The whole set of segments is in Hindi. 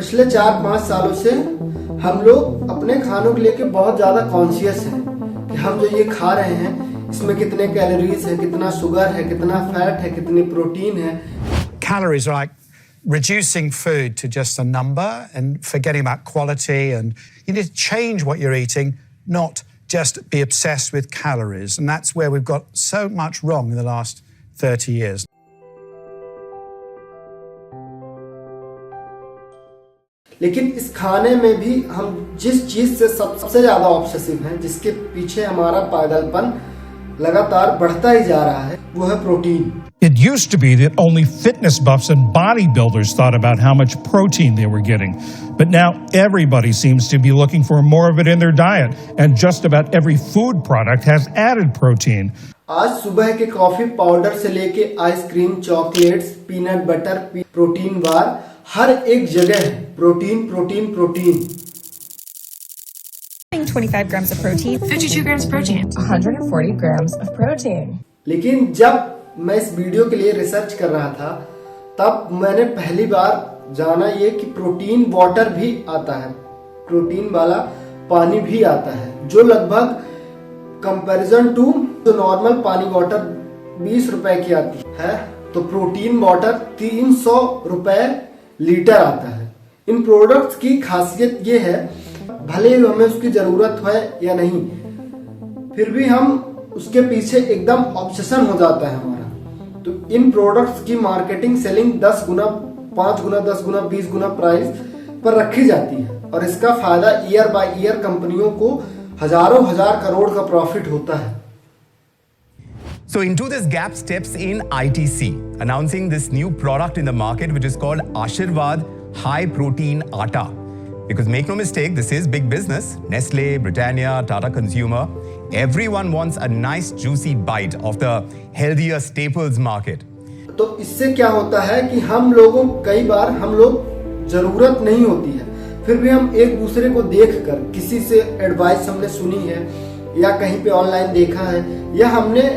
पिछले 4-5 सालों से हम लोग अपने खानों को लेके बहुत ज्यादा कॉन्शियस हैं कि हम जो ये खा रहे हैं इसमें कितने कैलोरीज है, कितना शुगर है, कितना फैट है, कितनी प्रोटीन है. Calories are like reducing food to just a number and forgetting about quality, and you need to change what you're eating, not just be obsessed with calories. And that's where we've got so much wrong in the last 30 years. लेकिन इस खाने में भी हम जिस चीज से सबसे ज्यादा ऑब्सेसिव हैं, जिसके पीछे हमारा पागलपन लगातार बढ़ता ही जा रहा है, वो है protein. It used to be that only fitness buffs and bodybuilders thought about how much protein they were getting. But now everybody seems to be looking for more of it in their diet, and just about every food product has added protein. आज सुबह के कॉफी पाउडर से लेके ice cream, chocolates, peanut butter, protein bar, हर एक जगह protein protein protein. 25 grams of protein, 52 grams of protein, 140 grams of protein. लेकिन जब मैं इस वीडियो के लिए रिसर्च कर रहा था तब मैंने पहली बार जाना ये कि प्रोटीन वाटर भी आता है, प्रोटीन वाला पानी भी आता है, जो लगभग कंपैरिजन टू जो नॉर्मल पानी वाटर 20 रुपए की आती है, तो प्रोटीन वाटर 300 रुपए लीटर आता है. इन प्रोडक्ट्स की खासियत ये है, भले ही हमें उसकी जरूरत है या नहीं, फिर भी हम उसके पीछे एकदम ऑब्सेशन हो जाता है हमारा. तो इन प्रोडक्ट्स की मार्केटिंग, सेलिंग 10 गुना, 5 गुना, 10 गुना, 20 गुना प्राइस पर रखी जाती है, और इसका फायदा ईयर बाय ईयर कंपनियों को हजारों हजार करोड़ का प्रॉफिट होता है. So into this gap steps in ITC, announcing this new product in the market which is called Aashirvaad High Protein Atta. Because make no mistake, this is big business. Nestle, Britannia, Tata Consumer, everyone wants a nice juicy bite of the healthier staples market. तो इससे क्या होता है कि हम लोगों कई बार हम लोग जरूरत नहीं होती है, फिर भी हम एक दूसरे को देखकर, किसी से एडवाइस हमने सुनी है या कहीं पे ऑनलाइन देखा है, या हमने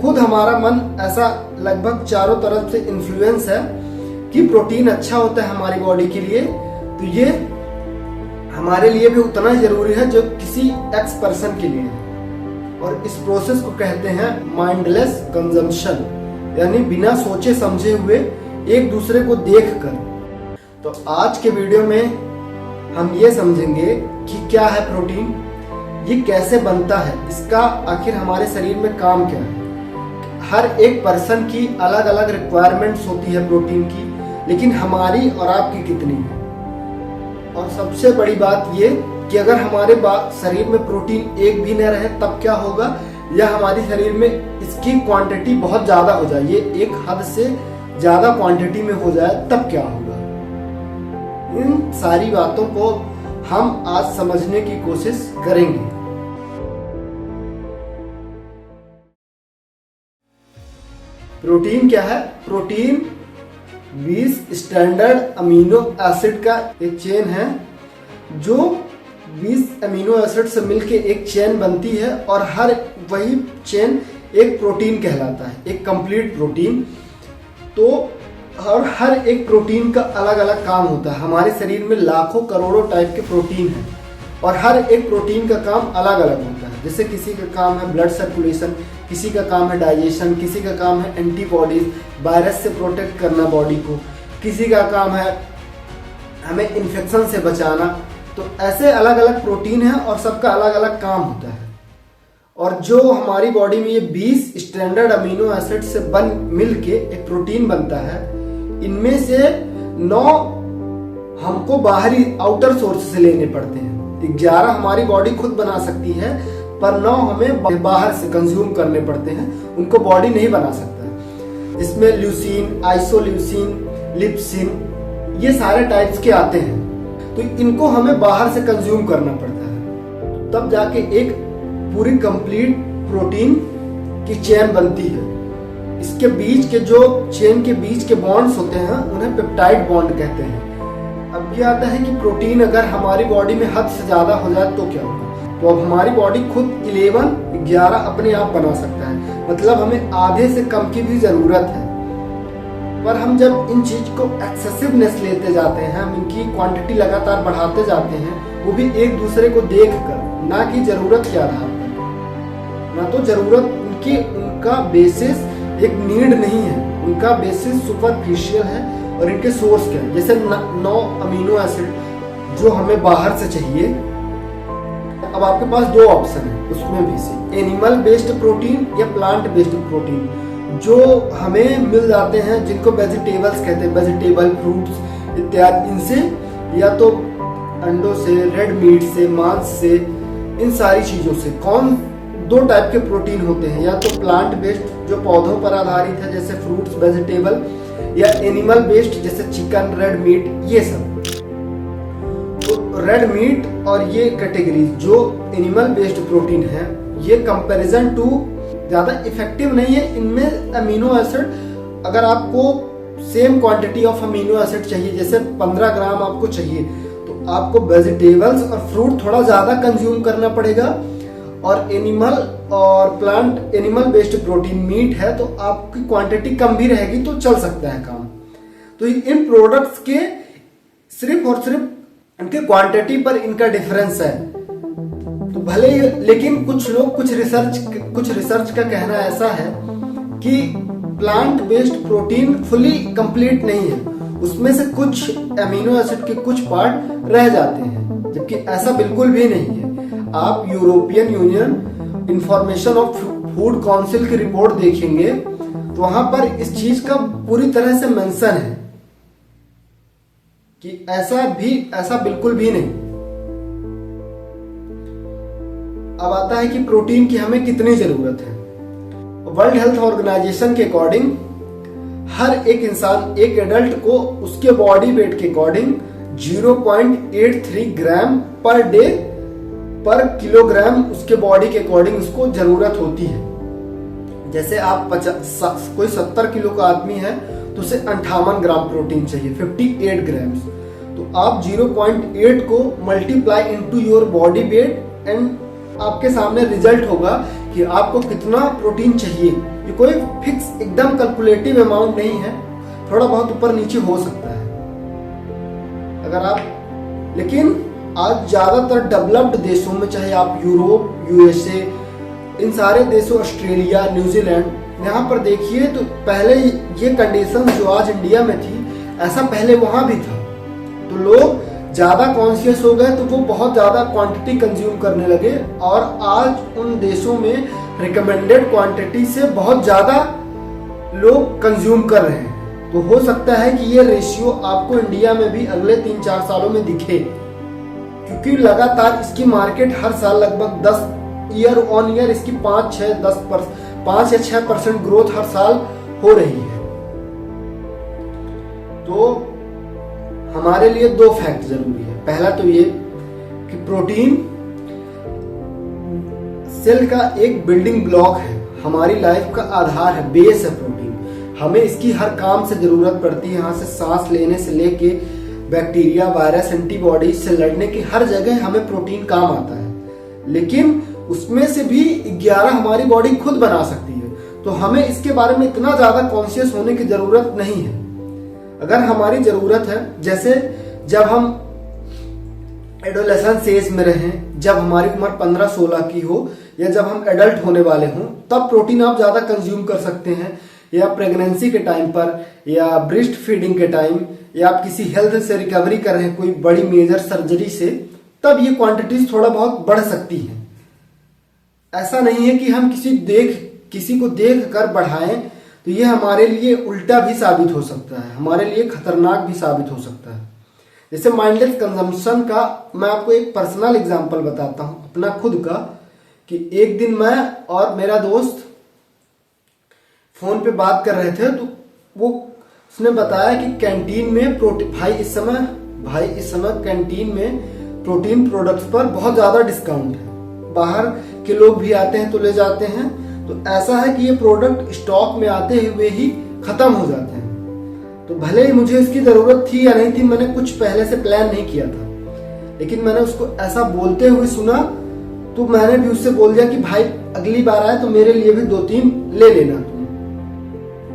खुद, हमारा मन ऐसा लगभग चारों तरफ से इन्फ्लुएंस है कि प्रोटीन अच्छा होता है हमारी बॉडी के लिए, तो ये हमारे लिए भी उतना ही जरूरी है जो किसी एक्स पर्सन के लिए है. और इस प्रोसेस को कहते हैं माइंडलेस कंजम्पशन, यानी बिना सोचे समझे हुए एक दूसरे को देखकर. तो आज के वीडियो में हम ये समझेंगे कि क्या है प्रोटीन, ये कैसे बनता है, इसका आखिर हमारे शरीर में काम क्या है. हर एक पर्सन की अलग अलग रिक्वायरमेंट्स होती है प्रोटीन की, लेकिन हमारी और आपकी कितनी है. और सबसे बड़ी बात ये कि अगर हमारे शरीर में प्रोटीन एक भी न रहे तब क्या होगा, या हमारे शरीर में इसकी क्वांटिटी बहुत ज्यादा हो जाए, ये एक हद से ज्यादा क्वांटिटी में हो जाए तब क्या होगा. इन सारी बातों को हम आज समझने की कोशिश करेंगे. प्रोटीन क्या है? प्रोटीन 20 स्टैंडर्ड अमीनो एसिड का एक चेन है, जो 20 अमीनो एसिड से मिलके एक चेन बनती है, और हर वही चेन एक प्रोटीन कहलाता है, एक कंप्लीट प्रोटीन. तो और हर एक प्रोटीन का अलग अलग काम होता है. हमारे शरीर में लाखों करोड़ों टाइप के प्रोटीन हैं, और हर एक प्रोटीन का काम अलग अलग होता है. जैसे किसी का काम है ब्लड सर्कुलेशन, किसी का काम है डाइजेशन, किसी का काम है एंटीबॉडीज, वायरस से प्रोटेक्ट करना बॉडी को, किसी का काम है हमें इन्फेक्शन से बचाना. तो ऐसे अलग अलग प्रोटीन है और सबका अलग अलग काम होता है. और जो हमारी बॉडी में ये 20 स्टैंडर्ड अमीनो एसिड से मिलके एक प्रोटीन बनता है, इनमें से 9 हमको बाहरी आउटर सोर्स से लेने पड़ते हैं. 11 हमारी बॉडी खुद बना सकती है, पर 9 हमें बाहर से कंज्यूम करने पड़ते हैं, उनको बॉडी नहीं बना सकता. इसमें ल्यूसीन, आइसोल्यूसीन, लिप्सिन, ये सारे टाइप्स के आते हैं. तो इनको हमें बाहर से कंज्यूम करना पड़ता है, तब जाके एक पूरी कंप्लीट प्रोटीन की चेन बनती है. इसके बीच के जो चेन के बीच के बॉन्ड्स होते हैं उन्हें पेप्टाइड बॉन्ड कहते हैं. अब ये आता है कि प्रोटीन अगर हमारी बॉडी में हद से ज्यादा हो जाए तो क्या होगा. तो अब हमारी बॉडी खुद 11 अपने आप बना सकता है, मतलब हमें आधे से कम की भी जरूरत है. पर हम जब इन चीज को एक्सेसिवनेस लेते जाते हैं, हम इनकी क्वांटिटी लगातार बढ़ाते जाते हैं, वो भी एक दूसरे को देख कर, ना कि जरूरत के आधार पर। ना तो जरूरत उनका बेसिस एक नीड नहीं है, उनका बेसिस सुपरफिशियल है और इनके सोर्स क्या है। जैसे 9 अमीनो एसिड जो हमें बाहर से चाहिए, अब आपके पास 2 ऑप्शन है उसमें भी से, एनिमल बेस्ड प्रोटीन या प्लांट बेस्ड प्रोटीन, जो हमें मिल जाते हैं, जिनको वेजिटेबल्स कहते हैं, वेजिटेबल, फ्रूट्स इत्यादि, इनसे या तो अंडों से, रेड मीट से, मांस से, इन सारी चीजों से। 2 टाइप के प्रोटीन होते हैं, या तो प्लांट बेस्ड जो पौधों पर आधारित है जैसे फ्रूट्स, वेजिटेबल, या एनिमल बेस्ड जैसे चिकन, रेड मीट, ये सब। तो रेड मीट और ये कैटेगरी जो एनिमल बेस्ड प्रोटीन है, ये कंपैरिजन टू ज्यादा इफेक्टिव नहीं है। इनमें अमीनो एसिड, अगर आपको same quantity of amino acid चाहिए, जैसे 15 ग्राम आपको चाहिए, तो आपको वेजिटेबल्स और फ्रूट थोड़ा ज्यादा कंज्यूम करना पड़ेगा। और एनिमल और plant, animal based protein meat है तो आपकी क्वांटिटी कम भी रहेगी तो चल सकता है काम। तो इन प्रोडक्ट्स के सिर्फ और सिर्फ इनके क्वांटिटी पर इनका डिफरेंस है। तो भले ही, लेकिन कुछ लोग, कुछ रिसर्च का कहना ऐसा है कि plant based protein fully complete नहीं है, उसमें से कुछ अमीनो एसिड के कुछ पार्ट रह जाते हैं, जबकि ऐसा बिल्कुल भी नहीं है। आप European union information of food council की रिपोर्ट देखेंगे तो वहां पर इस चीज का पूरी तरह से मेंशन है कि ऐसा बिल्कुल भी नहीं। अब आता है कि प्रोटीन की हमें कितनी जरूरत है। वर्ल्ड हेल्थ ऑर्गेनाइजेशन के अकॉर्डिंग हर एक इंसान, एक एडल्ट को उसके बॉडी वेट के अकॉर्डिंग 0.83 ग्राम पर डे पर किलोग्राम उसके बॉडी के अकॉर्डिंग उसको जरूरत होती है। जैसे आप कोई 70 किलो का आदमी है तो उसे 58 ग्राम प्रोटीन चाहिए, 58 ग्राम्स। तो आप 0.8 को multiply into your body wait and आपके सामने रिजल्ट होगा कि आपको कितना प्रोटीन चाहिए। ये कोई फिक्स एकदम कैलकुलेटिव अमाउंट नहीं है, थोड़ा बहुत ऊपर नीचे हो सकता है अगर आप। लेकिन आज ज्यादातर डेवलप्ड देशों में, चाहे आप यूरोप, यूएसए, इन सारे देशों, ऑस्ट्रेलिया, न्यूजीलैंड, यहाँ पर देखिए तो पहले ये कंडीशन जो आज इंडिया में थी, ऐसा पहले वहां भी था। तो लोग ज्यादा कॉन्शियस हो गए तो वो बहुत ज्यादा क्वांटिटी कंज्यूम करने लगे और आज उन देशों में रिकमेंडेड क्वांटिटी से बहुत ज्यादा लोग कंज्यूम कर रहे हैं। तो हो सकता है कि ये रेशियो आपको इंडिया में भी अगले 3-4 सालों में दिखे, क्योंकि लगातार इसकी मार्केट हर साल लगभग 10 ईयर ऑन ईयर इसकी 5 या 6% ग्रोथ हर साल हो रही है। तो हमारे लिए 2 फैक्ट जरूरी है। पहला तो ये कि प्रोटीन सेल का एक बिल्डिंग ब्लॉक है, हमारी लाइफ का आधार है, बेस है प्रोटीन। हमें इसकी हर काम से जरूरत पड़ती है, यहाँ से सांस लेने से लेके बैक्टीरिया, वायरस, एंटीबॉडी से लड़ने की हर जगह हमें प्रोटीन काम आता है। लेकिन उसमें से भी 11 हमारी बॉडी खुद बना सकती है, तो हमें इसके बारे में इतना ज्यादा कॉन्शियस होने की जरूरत नहीं है। अगर हमारी जरूरत है, जैसे जब हम एडोलेसेंस एज में रहें, जब हमारी उम्र 15-16 की हो या जब हम एडल्ट होने वाले हों, तब प्रोटीन आप ज्यादा कंज्यूम कर सकते हैं, या प्रेगनेंसी के टाइम पर, या ब्रेस्ट फीडिंग के टाइम, या आप किसी हेल्थ से रिकवरी कर रहे हैं कोई बड़ी मेजर सर्जरी से, तब ये क्वांटिटीज थोड़ा बहुत बढ़ सकती हैं। ऐसा नहीं है कि हम किसी को देख कर बढ़ाएं, तो ये हमारे लिए उल्टा भी साबित हो सकता है, हमारे लिए खतरनाक भी साबित हो सकता है। जैसे माइंडलेस कंजम्पशन का मैं आपको एक पर्सनल एग्जांपल बताता हूं अपना खुद का, कि एक दिन मैं और मेरा दोस्त फोन पे बात कर रहे थे, तो उसने बताया कि कैंटीन में भाई इस समय कैंटीन में प्रोटीन प्रोडक्ट्स पर बहुत ज्यादा डिस्काउंट है, बाहर के लोग भी आते हैं तो ले जाते हैं। तो ऐसा है कि ये प्रोडक्ट स्टॉक में आते हुए ही खत्म हो जाते हैं। तो भले ही मुझे इसकी जरूरत थी या नहीं थी, मैंने कुछ पहले से प्लान नहीं किया था, लेकिन मैंने उसको ऐसा बोलते हुए सुना तो मैंने भी उससे बोल दिया कि भाई अगली बार आए तो मेरे लिए भी 2-3 ले लेना तुम।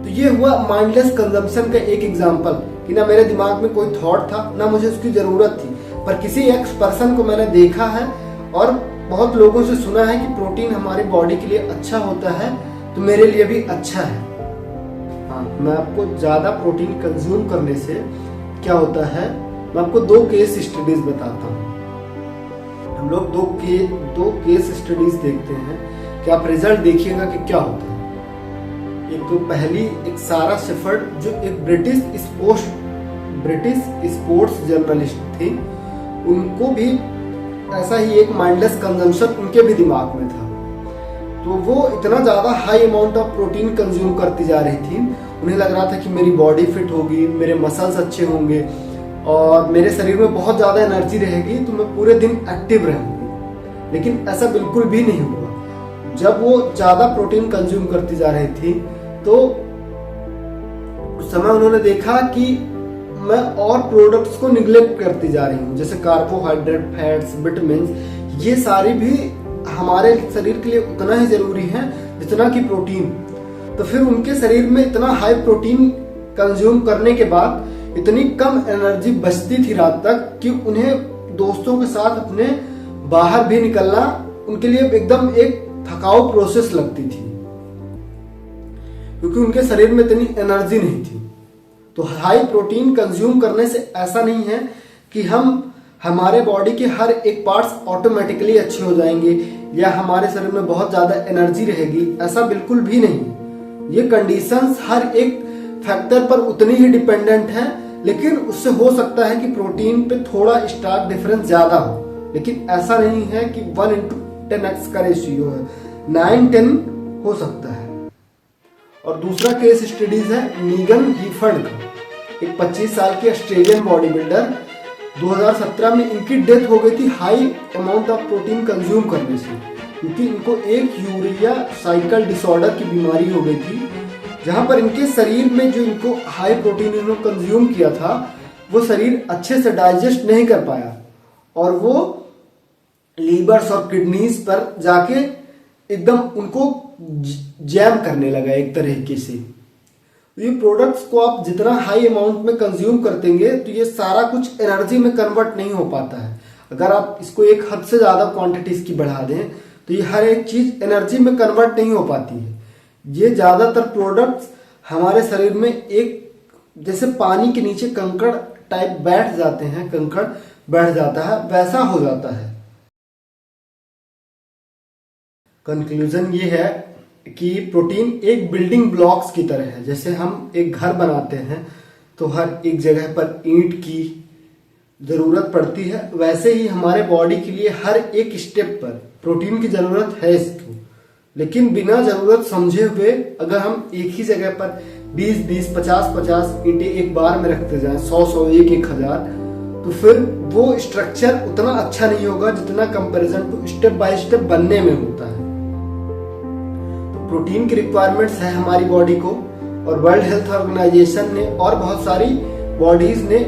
तो ये हुआ माइंडलेस कंजम्पशन का एक एग्जांपल कि ना मेरे दिमाग में कोई थॉट था, ना मुझे उसकी जरूरत थी, पर किसी एक पर्सन को मैंने देखा है और बहुत लोगों से सुना है कि प्रोटीन हमारी बॉडी के लिए अच्छा होता है, तो मेरे लिए भी अच्छा है। हाँ, मैं आपको ज़्यादा प्रोटीन कंज्यूम करने से क्या होता है, मैं आपको 2 केस स्टडीज बताता हूँ। हम लोग दो केस स्टडीज देखते हैं कि आप रिजल्ट देखिएगा कि क्या होता है। एक तो पहली एक सारा शेफर्ड जो एक ब्रिटिश स्पोर्ट्स जर्नलिस्ट थी, उनको भी ऐसा ही एक माइंडलेस कंजम्पशन उनके भी दिमाग में था। तो वो इतना ज़्यादा high amount of protein consume करती जा रही थी, उन्हें लग रहा था कि मेरी बॉडी फिट होगी, मेरे मसल्स अच्छे होंगे और मेरे शरीर में बहुत ज़्यादा एनर्जी रहेगी, तो मैं पूरे दिन एक्टिव रहूँगी। लेकिन ऐसा बिल्कुल भी नहीं हुआ। जब वो ज़्यादा प्रोटीन कंज्यूम करती जा रही थी तो उस समय उन्होंने देखा कि मैं और प्रोडक्ट्स को निगलेक्ट करती जा रही हूँ, जैसे कार्बोहाइड्रेट, फैट्स, विटामिन, ये सारी भी हमारे शरीर के लिए उतना ही जरूरी है जितना कि प्रोटीन। तो फिर उनके शरीर में इतना हाई प्रोटीन कंज्यूम करने के बाद इतनी कम एनर्जी बचती थी रात तक कि उन्हें दोस्तों के साथ अपने बाहर भी निकलना उनके लिए एकदम एक थकाऊ प्रोसेस लगती थी, क्योंकि उनके शरीर में इतनी एनर्जी नहीं थी। तो हाई प्रोटीन कंज्यूम करने से ऐसा नहीं है कि हमारे बॉडी के हर एक पार्ट्स ऑटोमेटिकली अच्छे हो जाएंगे या हमारे शरीर में बहुत ज्यादा एनर्जी रहेगी, ऐसा बिल्कुल भी नहीं। ये कंडीशंस हर एक फैक्टर पर उतनी ही डिपेंडेंट है, लेकिन उससे हो सकता है कि प्रोटीन पे थोड़ा स्टार्क डिफरेंस ज्यादा हो, लेकिन ऐसा नहीं है कि 1:10x का रेशियो है, 9-10 हो सकता है। और दूसरा केस स्टडीज है मीगन हीफर्ड का, एक 25 साल की ऑस्ट्रेलियन बॉडी बिल्डर। 2017 में इनकी डेथ हो गई थी high amount of protein consume करने से, क्योंकि इनको एक यूरिया साइकिल डिसऑर्डर की बीमारी हो गई थी, जहां पर इनके शरीर में जो इनको हाई प्रोटीन इन्होंने कंज्यूम किया था वो शरीर अच्छे से डाइजेस्ट नहीं कर पाया और वो लीवर्स और किडनीज पर जाके एकदम उनको जैम करने लगा एक तरीके से। ये प्रोडक्ट्स को आप जितना हाई अमाउंट में कंज्यूम करतेंगे तो ये सारा कुछ एनर्जी में कन्वर्ट नहीं हो पाता है। अगर आप इसको एक हद से ज़्यादा क्वांटिटी इसकी बढ़ा दें तो ये हर एक चीज़ एनर्जी में कन्वर्ट नहीं हो पाती है। ये ज़्यादातर प्रोडक्ट्स हमारे शरीर में एक जैसे पानी के नीचे कंकड़ टाइप बैठ जाते हैं, कंकड़ बैठ जाता है, वैसा हो जाता है। कंक्लूजन ये है कि प्रोटीन एक बिल्डिंग ब्लॉक्स की तरह है। जैसे हम एक घर बनाते हैं तो हर एक जगह पर ईंट की जरूरत पड़ती है, वैसे ही हमारे बॉडी के लिए हर एक स्टेप पर प्रोटीन की जरूरत है इसको। लेकिन बिना जरूरत समझे हुए अगर हम एक ही जगह पर 20-20, 50-50 ईंटें एक बार में रखते जाएं, 100-100, 1,000, तो फिर वो स्ट्रक्चर उतना अच्छा नहीं होगा जितना comparison to step by step बनने में होता है। प्रोटीन की रिक्वायरमेंट्स है हमारी बॉडी को, और वर्ल्ड हेल्थ ऑर्गेनाइजेशन ने और बहुत सारी बॉडीज ने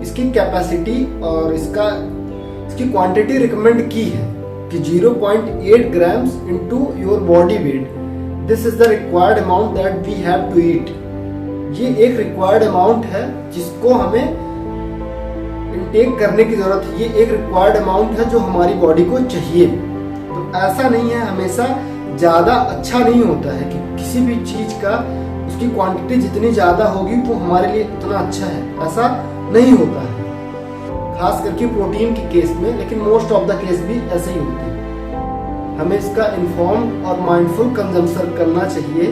इसकी कैपेसिटी और इसकी क्वांटिटी रिकमेंड की है कि 0.8 grams into your body weight, this is the required amount that we have to eat. ये एक रिक्वायर्ड अमाउंट है जिसको हमें इनटेक करने की जरूरत है। ये एक रिक्वायर्ड अमाउंट है जो हमारी बॉडी को चाहिए। तो ऐसा नहीं है, हमेशा ज्यादा अच्छा नहीं होता है कि किसी भी चीज का उसकी क्वांटिटी जितनी ज्यादा होगी वो हमारे लिए उतना अच्छा है, ऐसा नहीं होता है, खास करके प्रोटीन के केस में। लेकिन मोस्ट ऑफ द केस भी ऐसे ही होते हैं। हमें इसका इन्फॉर्म्ड और माइंडफुल कंजम्पशन करना चाहिए,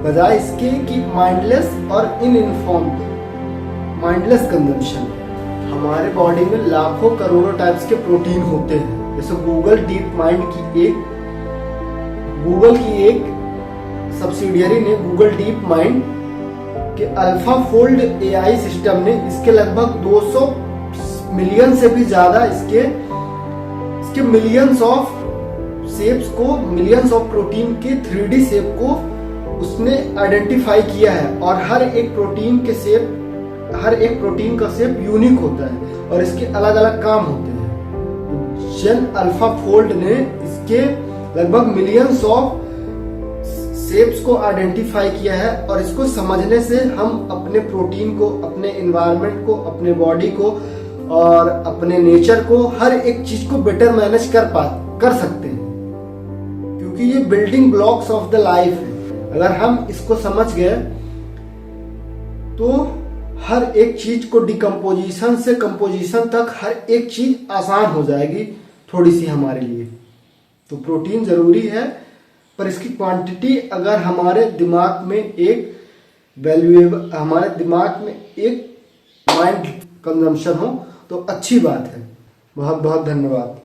बजाय इसके कि माइंडलेस और इनइन्फॉर्म्ड माइंडलेस कंजम्पशन। हमारे बॉडी में लाखों करोड़ों टाइप्स के प्रोटीन होते हैं। जैसे गूगल की एक सब्सिडियरी ने गूगल डीप माइंड के अल्फा फोल्ड एआई सिस्टम ने इसके लगभग 200 मिलियन से भी ज्यादा इसके मिलियंस ऑफ शेप्स को, मिलियंस ऑफ प्रोटीन के 3D शेप को उसने आइडेंटिफाई किया है। और हर एक प्रोटीन का शेप यूनिक होता है और इसके अलग अलग काम होते हैं। जेन अल्फा फोल्ड ने इसके लगभग मिलियंस ऑफ शेप्स को आइडेंटिफाई किया है और इसको समझने से हम अपने प्रोटीन को, अपने एनवायरनमेंट को, अपने बॉडी को और अपने नेचर को, हर एक चीज को बेटर मैनेज कर सकते हैं, क्योंकि ये building blocks of the life है। अगर हम इसको समझ गए तो हर एक चीज को डिकम्पोजिशन से कंपोजिशन तक हर एक चीज आसान हो जाएगी थोड़ी सी हमारे लिए। तो प्रोटीन जरूरी है, पर इसकी क्वांटिटी अगर हमारे दिमाग में एक वैल्यूएबल, हमारे दिमाग में एक माइंड कंजम्पशन हो तो अच्छी बात है। बहुत बहुत धन्यवाद।